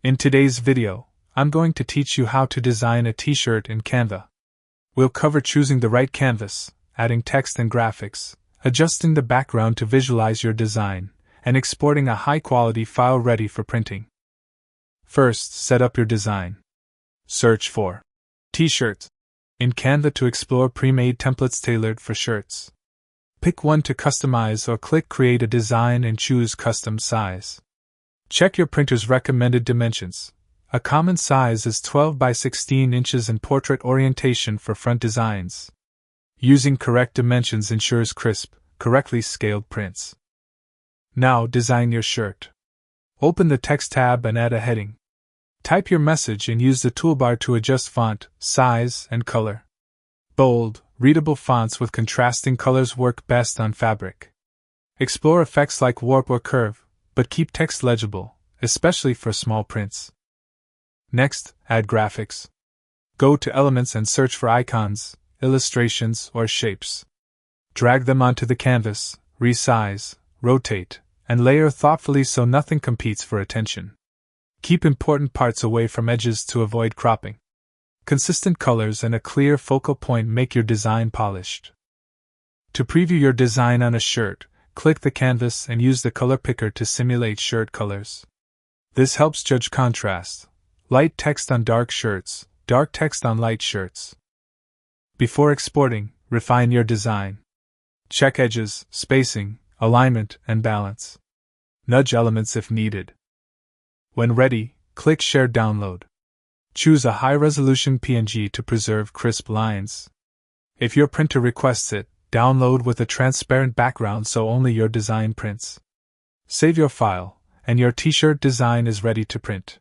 In today's video, I'm going to teach you how to design a t-shirt in Canva. We'll cover choosing the right canvas, adding text and graphics, adjusting the background to visualize your design, and exporting a high-quality file ready for printing. First, set up your design. Search for t-shirts in Canva to explore pre-made templates tailored for shirts. Pick one to customize or click Create a Design and choose Custom Size. Check your printer's recommended dimensions. A common size is 12 by 16 inches and portrait orientation for front designs. Using correct dimensions ensures crisp, correctly scaled prints. Now design your shirt. Open the Text tab and add a heading. Type your message and use the toolbar to adjust font, size, and color. Bold, readable fonts with contrasting colors work best on fabric. Explore effects like warp or curve, but keep text legible, especially for small prints. Next, add graphics. Go to Elements and search for icons, illustrations, or shapes. Drag them onto the canvas, resize, rotate, and layer thoughtfully so nothing competes for attention. Keep important parts away from edges to avoid cropping. Consistent colors and a clear focal point make your design polished. To preview your design on a shirt, click the canvas and use the color picker to simulate shirt colors. This helps judge contrast. Light text on dark shirts, dark text on light shirts. Before exporting, refine your design. Check edges, spacing, alignment, and balance. Nudge elements if needed. When ready, click Share Download. Choose a high-resolution PNG to preserve crisp lines. If your printer requests it, download with a transparent background so only your design prints. Save your file, and your t-shirt design is ready to print.